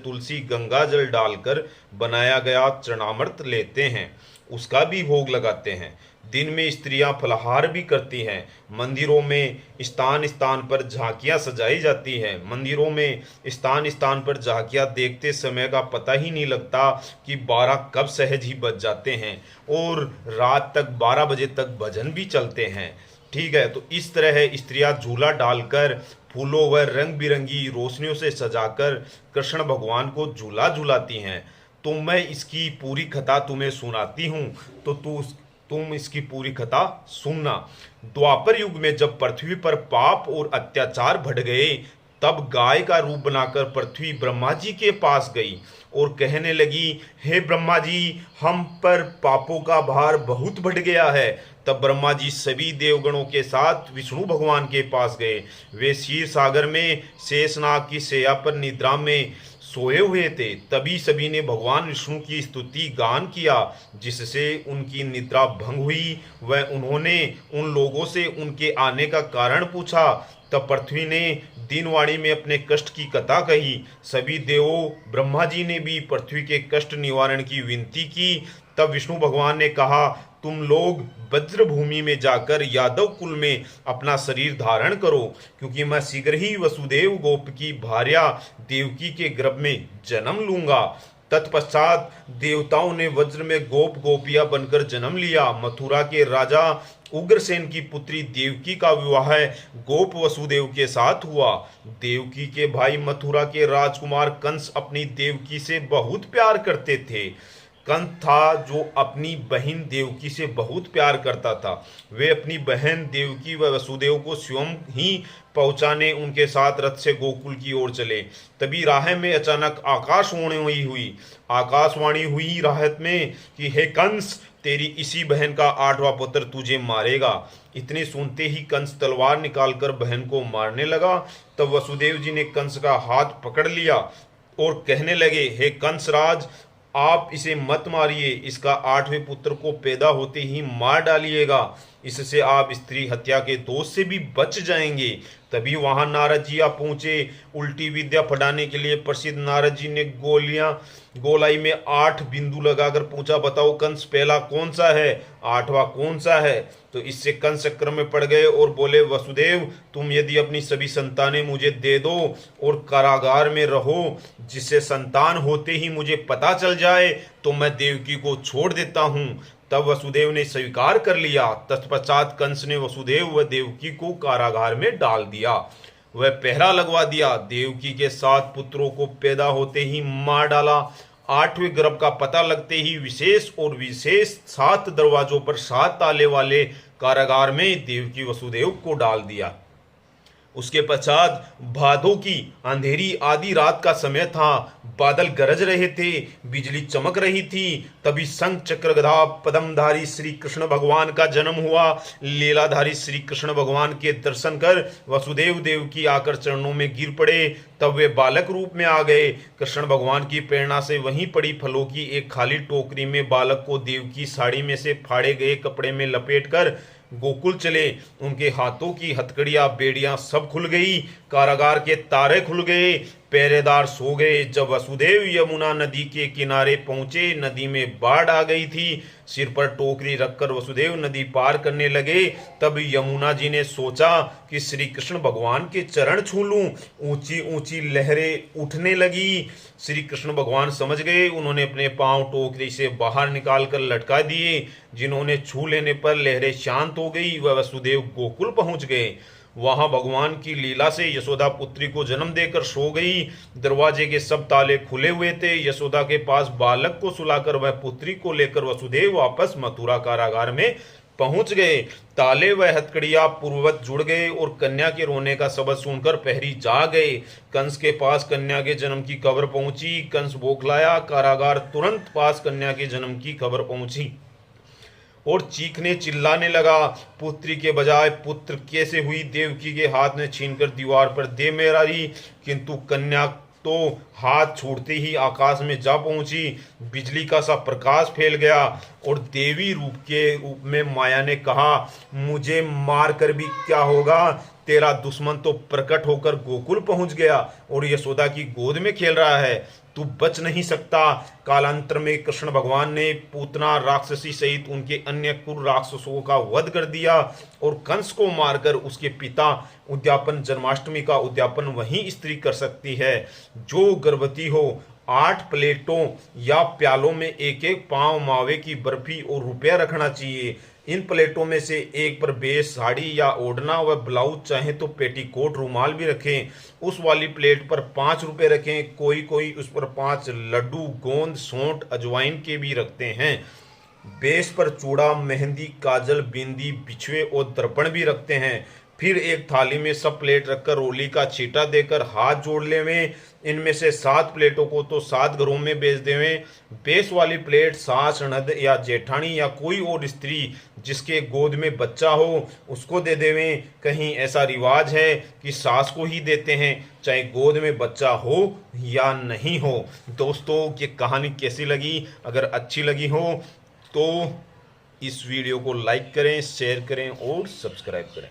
तुलसी गंगा जल डालकर बनाया गया चरणामृत लेते हैं, उसका भी भोग लगाते हैं। दिन में स्त्रियां फलाहार भी करती हैं। मंदिरों में स्थान स्थान पर झांकियां सजाई जाती हैं। मंदिरों में स्थान स्थान पर झांकियां देखते समय का पता ही नहीं लगता कि 12 कब सहज ही बज जाते हैं और रात तक 12 बजे तक भजन भी चलते हैं। ठीक है, तो इस तरह स्त्रियां झूला डालकर फूलों व रंग बिरंगी रोशनियों से सजाकर कृष्ण भगवान को झूला झुलाती हैं। तो मैं इसकी पूरी कथा तुम्हें सुनाती हूँ, तो तुम इसकी पूरी कथा सुनना। द्वापर युग में जब पृथ्वी पर पाप और अत्याचार बढ़ गए, तब गाय का रूप बनाकर पृथ्वी ब्रह्मा जी के पास गई और कहने लगी, हे ब्रह्मा जी, हम पर पापों का भार बहुत बढ़ गया है। तब ब्रह्मा जी सभी देवगणों के साथ विष्णु भगवान के पास गए। वे क्षीर सागर में शेषनाग की शैया पर निद्रा में सोए हुए थे। तभी सभी ने भगवान विष्णु की स्तुति गान किया, जिससे उनकी निद्रा भंग हुई। वह उन्होंने उन लोगों से उनके आने का कारण पूछा। तब पृथ्वी ने दीनवाणी में अपने कष्ट की कथा कही। सभी देवों ब्रह्मा जी ने भी पृथ्वी के कष्ट निवारण की विनती की। तब विष्णु भगवान ने कहा, तुम लोग वज्र भूमि में जाकर यादव कुल में अपना शरीर धारण करो, क्योंकि मैं शीघ्र ही वसुदेव गोप की भार्या देवकी के गर्भ में जन्म लूंगा। तत्पश्चात देवताओं ने वज्र में गोप गोपियां बनकर जन्म लिया। मथुरा के राजा उग्रसेन की पुत्री देवकी का विवाह गोप वसुदेव के साथ हुआ। देवकी के भाई मथुरा के राजकुमार कंस अपनी देवकी से बहुत प्यार करते थे। कंस था जो अपनी बहन देवकी से बहुत प्यार करता था। वे अपनी बहन देवकी व वसुदेव को स्वयं ही पहुंचाने उनके साथ रथ से गोकुल की ओर चले। तभी राह में अचानक आकाशवाणी हुई राहत में कि हे कंस, तेरी इसी बहन का 8वां पुत्र तुझे मारेगा। इतने सुनते ही कंस तलवार निकालकर बहन को मारने लगा। तब वसुदेव जी ने कंस का हाथ पकड़ लिया और कहने लगे, हे कंसराज, आप इसे मत मारिए, इसका 8वें पुत्र को पैदा होते ही मार डालिएगा, इससे आप स्त्री हत्या के दोष से भी बच जाएंगे। तभी वहां नारद जी आ पहुंचे। उल्टी विद्या पढ़ाने के लिए प्रसिद्ध नारद जी ने गोलाई में 8 बिंदु लगाकर पूछा, बताओ कंस पहला कौन सा है, 8वां कौन सा है। तो इससे कंस चक्र में पड़ गए और बोले, वसुदेव, तुम यदि अपनी सभी संतानें मुझे दे दो और कारागार में रहो, जिससे संतान होते ही मुझे पता चल जाए तो मैं देवकी को छोड़ देता हूं। तब वसुदेव ने स्वीकार कर लिया। तत्पश्चात कंस ने वसुदेव व देवकी को कारागार में डाल दिया। वह पहरा लगवा दिया। देवकी के 7 पुत्रों को पैदा होते ही मार डाला। 8वें गर्भ का पता लगते ही विशेष 7 दरवाजों पर 7 ताले वाले कारागार में देवकी वसुदेव को डाल दिया। उसके पश्चात भादों की अंधेरी आधी रात का समय था। बादल गरज रहे थे, बिजली चमक रही थी। तभी शंख चक्र गदा पद्मधारी श्री कृष्ण भगवान का जन्म हुआ। लीलाधारी श्री कृष्ण भगवान के दर्शन कर वसुदेव देवकी आकर चरणों में गिर पड़े। तब वे बालक रूप में आ गए। कृष्ण भगवान की प्रेरणा से वहीं पड़ी फलों की एक खाली टोकरी में बालक को देवकी साड़ी में से फाड़े गए कपड़े में लपेटकर गोकुल चले। उनके हाथों की हथकड़ियां बेड़ियां सब खुल गई, कारागार के तारे खुल गए, पहरेदार सो गए। जब वसुदेव यमुना नदी के किनारे पहुंचे, नदी में बाढ़ आ गई थी। सिर पर टोकरी रखकर वसुदेव नदी पार करने लगे। तब यमुना जी ने सोचा कि श्री कृष्ण भगवान के चरण छू लूं। ऊंची ऊंची लहरें उठने लगी। श्री कृष्ण भगवान समझ गए। उन्होंने अपने पांव टोकरी से बाहर निकाल कर लटका दिए। जिन्होंने छू लेने पर लहरें शांत हो गई। वह वसुदेव गोकुल पहुंच गए। वहां भगवान की लीला से यशोदा पुत्री को जन्म देकर सो गई। दरवाजे के सब ताले खुले हुए थे। यशोदा के पास बालक को सुलाकर वह पुत्री को लेकर वसुदेव वापस मथुरा कारागार में पहुंच गए। ताले व हथकड़ियां पूर्ववत जुड़ गए और कन्या के रोने का शब्द सुनकर प्रहरी जा गए। कंस के पास कन्या के जन्म की खबर पहुंची। कंस बौखलाया। कारागार तुरंत पास कन्या के जन्म की खबर पहुंची और चीखने चिल्लाने लगा, पुत्री के बजाय पुत्र कैसे हुई। देवकी के हाथ में छीनकर दीवार पर दे मेराई, किंतु कन्या तो हाथ छोड़ते ही आकाश में जा पहुंची। बिजली का सा प्रकाश फैल गया और देवी रूप में माया ने कहा, मुझे मार कर भी क्या होगा, तेरा दुश्मन तो प्रकट होकर गोकुल पहुंच गया और यशोदा की गोद में खेल रहा है। तू बच नहीं सकता। कालांतर में कृष्ण भगवान ने पूतना राक्षसी सहित उनके अन्य कुल राक्षसों का वध कर दिया और कंस को मारकर उसके पिता उद्यापन जन्माष्टमी का उद्यापन वही स्त्री कर सकती है जो गर्भवती हो। 8 प्लेटों या प्यालों में एक एक पांव मावे की बर्फी और रुपया रखना चाहिए। इन प्लेटों में से एक पर बेस साड़ी या ओढ़ना व ब्लाउज, चाहे तो पेटीकोट रुमाल भी रखें। उस वाली प्लेट पर 5 रुपए रखें। कोई कोई उस पर 5 लड्डू, गोंद, सौंठ, अजवाइन के भी रखते हैं। बेस पर चूड़ा, मेहंदी, काजल, बिंदी, बिछुए और दर्पण भी रखते हैं। फिर एक थाली में सब प्लेट रखकर रोली का छींटा देकर हाथ जोड़ लेवें। इनमें से 7 प्लेटों को तो 7 घरों में बेच देवें। बेस वाली प्लेट सास, ननद या जेठानी या कोई और स्त्री जिसके गोद में बच्चा हो उसको दे देवें। कहीं ऐसा रिवाज है कि सास को ही देते हैं चाहे गोद में बच्चा हो या नहीं हो। दोस्तों, ये कहानी कैसी लगी? अगर अच्छी लगी हो तो इस वीडियो को लाइक करें, शेयर करें और सब्सक्राइब करें।